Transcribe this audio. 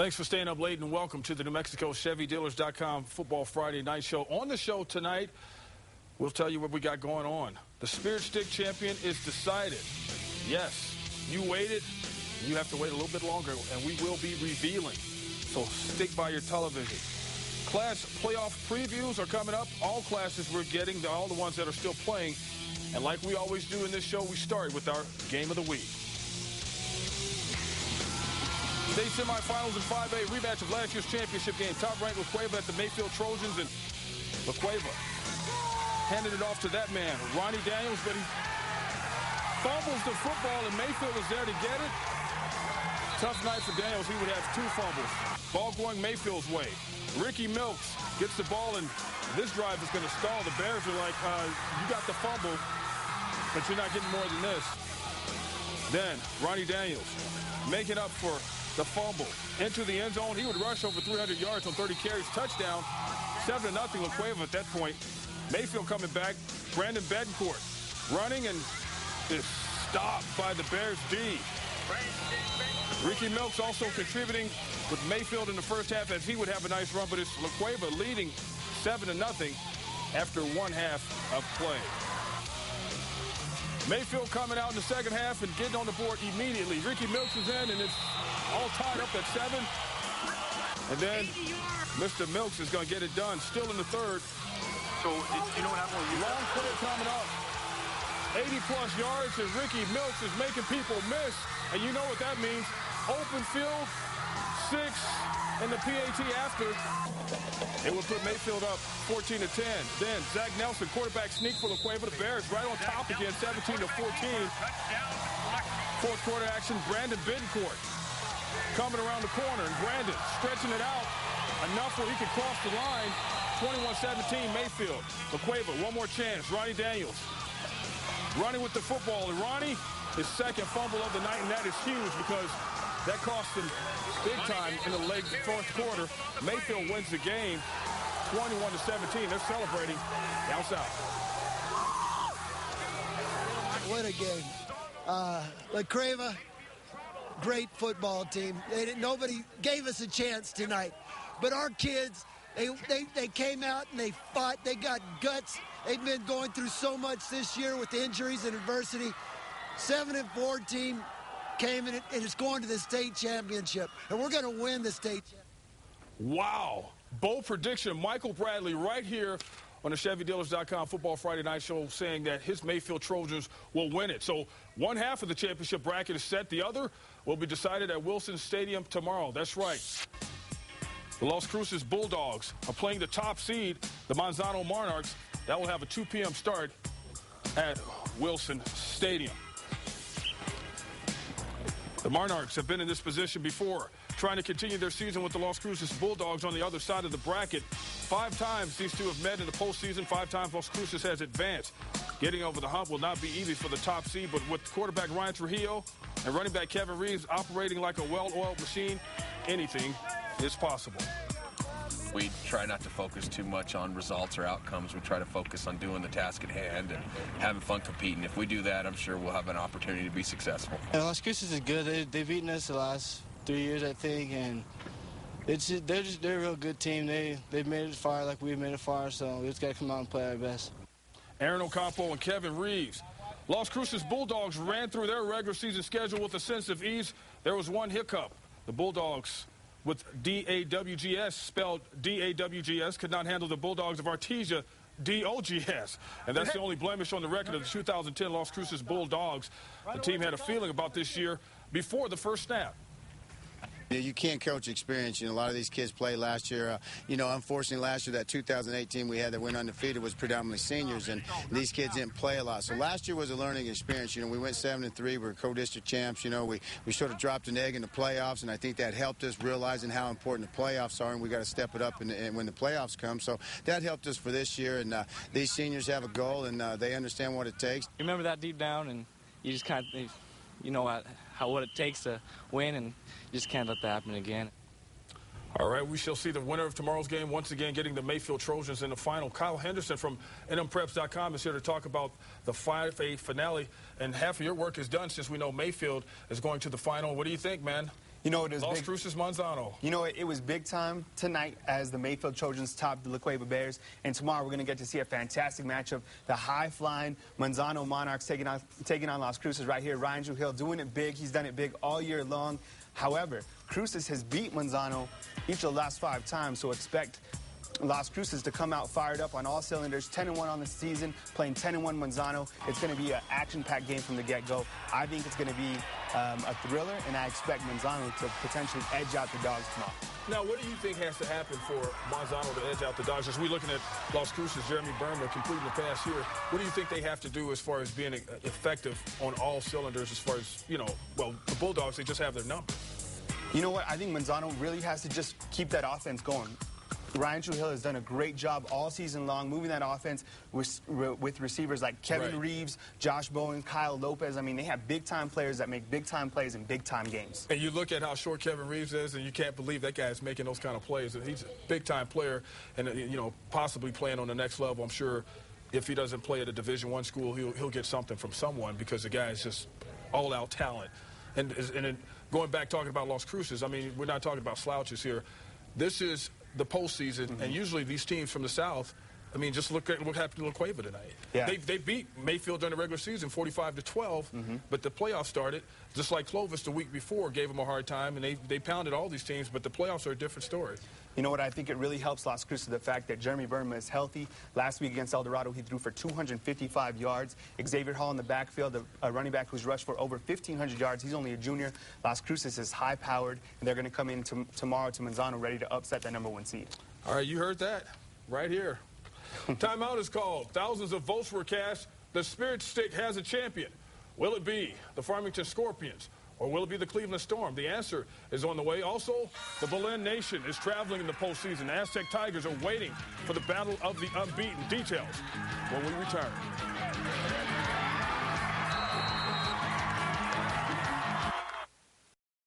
Thanks for staying up late and welcome to the New Mexico ChevyDealers.com Football Friday Night Show. On the show tonight, we'll tell you what we got going on. The Spirit Stick champion is decided. Yes, you waited. You have to wait a little bit longer, and we will be revealing. So stick by your television. Class playoff previews are coming up. All classes we're getting, all the ones that are still playing. And like we always do in this show, we start with our game of the week. State semifinals in 5A, rematch of last year's championship game. Top-ranked La Cueva at the Mayfield Trojans, and La Cueva handed it off to that man, Ronnie Daniels, but he fumbles the football, and Mayfield was there to get it. Tough night for Daniels. He would have 2 fumbles. Ball going Mayfield's way. Ricky Milks gets the ball, and this drive is going to stall. The Bears are like, you got the fumble, but you're not getting more than this. Then Ronnie Daniels making up for the fumble into the end zone. He would rush over 300 yards on 30 carries. Touchdown, 7-0 La Cueva at that point. Mayfield coming back. Brandon Betancourt running and is stopped by the Bears D. Ricky Milks also contributing with Mayfield in the first half as he would have a nice run, but it's La Cueva leading 7-0 after 1 half of play. Mayfield coming out in the second half and getting on the board immediately. Ricky Milks is in, and it's all tied up at 7. And then Mr. Milks is going to get it done. Still in the third. So, you know what happened? Long play coming up. 80-plus yards, and Ricky Milks is making people miss. And you know what that means. Open field, 6, and the PAT after. It would put Mayfield up 14-10. Then Zach Nelson, quarterback sneak for La Cueva. The Bears right on top again, 17-14. Fourth quarter action, Brandon Betancourt coming around the corner, and Brandon stretching it out enough where he could cross the line. 21-17 Mayfield. La Cueva, one more chance. Ronnie Daniels running with the football, and Ronnie, his second fumble of the night, and that is huge because that cost him big time in the late fourth quarter. Mayfield wins the game 21-17. They're celebrating down south. What a game. La Cueva, great football team. Nobody gave us a chance tonight. But our kids, they came out and they fought. They got guts. They've been going through so much this year with injuries and adversity. 7-4 team came in and it's going to the state championship. And we're going to win the state championship. Wow. Bold prediction. Michael Bradley right here on the ChevyDealers.com Football Friday Night Show saying that his Mayfield Trojans will win it. So one half of the championship bracket is set. The other will be decided at Wilson Stadium tomorrow. That's right. The Las Cruces Bulldogs are playing the top seed, the Manzano Monarchs. That will have a 2 p.m. start at Wilson Stadium. The Monarchs have been in this position before, trying to continue their season with the Las Cruces Bulldogs on the other side of the bracket. 5 times these two have met in the postseason. 5 times Las Cruces has advanced. Getting over the hump will not be easy for the top seed, but with quarterback Ryan Trujillo and running back Kevin Reeves operating like a well-oiled machine, anything is possible. We try not to focus too much on results or outcomes. We try to focus on doing the task at hand and having fun competing. If we do that, I'm sure we'll have an opportunity to be successful. Yeah, Las Cruces is good. They've beaten us the last 3 years, I think, and they're a real good team. They've made it far like we've made it far, so we just got to come out and play our best. Aaron Ocampo and Kevin Reeves. Las Cruces Bulldogs ran through their regular season schedule with a sense of ease. There was one hiccup. The Bulldogs, with D-A-W-G-S, spelled D-A-W-G-S, could not handle the Bulldogs of Artesia, D-O-G-S. And that's the only blemish on the record of the 2010 Las Cruces Bulldogs. The team had a feeling about this year before the first snap. You can't coach experience. A lot of these kids played last year. Unfortunately, last year, that 2018 we had that went undefeated was predominantly seniors, and these kids didn't play a lot. So last year was a learning experience. We went 7-3. We were co-district champs. We sort of dropped an egg in the playoffs, and I think that helped us realizing how important the playoffs are, and we got to step it up and when the playoffs come. So that helped us for this year, and these seniors have a goal, and they understand what it takes. You remember that deep down, and you just kind of, what it takes to win, and you just can't let that happen again. All right, we shall see the winner of tomorrow's game once again getting the Mayfield Trojans in the final. Kyle Henderson from NMFFN is here to talk about the 5A finale, and half of your work is done since we know Mayfield is going to the final. What do you think, man? You know, it is Las big. Cruces Manzano. You know, it was big time tonight as the Mayfield Trojans topped the La Cueva Bears. And tomorrow we're going to get to see a fantastic matchup. The high-flying Manzano Monarchs taking on Las Cruces right here. Ryan Trujillo doing it big. He's done it big all year long. However, Cruces has beat Manzano each of the last 5 times, so expect Las Cruces to come out fired up on all cylinders, 10-1 on the season, playing 10-1 Manzano. It's going to be an action-packed game from the get-go. I think it's going to be a thriller, and I expect Manzano to potentially edge out the Dogs tomorrow. Now, what do you think has to happen for Manzano to edge out the Dogs? As we're looking at Las Cruces, Jeremy Berman completing the pass here, what do you think they have to do as far as being effective on all cylinders as far as, you know, well, the Bulldogs, they just have their number. You know what? I think Manzano really has to just keep that offense going. Ryan Trujillo has done a great job all season long moving that offense with receivers like Kevin Reeves, Josh Bowen, Kyle Lopez. I mean, they have big-time players that make big-time plays in big-time games. And you look at how short Kevin Reeves is, and you can't believe that guy is making those kind of plays. He's a big-time player and, you know, possibly playing on the next level. I'm sure if he doesn't play at a Division I school, he'll get something from someone because the guy is just all-out talent. And then going back talking about Las Cruces, I mean, we're not talking about slouches here. This is the postseason, and usually these teams from the South, I mean, just look at what happened to La Cueva tonight. Yeah. They beat Mayfield during the regular season 45-12, but the playoffs started, just like Clovis the week before gave them a hard time, and they pounded all these teams, but the playoffs are a different story. You know what? I think it really helps Las Cruces, the fact that Jeremy Berman is healthy. Last week against El Dorado, he threw for 255 yards. Xavier Hall in the backfield, a running back who's rushed for over 1,500 yards. He's only a junior. Las Cruces is high-powered, and they're going to come in tomorrow to Manzano ready to upset that #1 seed. All right, you heard that right here. Timeout is called. Thousands of votes were cast. The Spirit Stick has a champion. Will it be the Farmington Scorpions? Or will it be the Cleveland Storm? The answer is on the way. Also, the Belen Nation is traveling in the postseason. The Aztec Tigers are waiting for the battle of the unbeaten. Details when we return.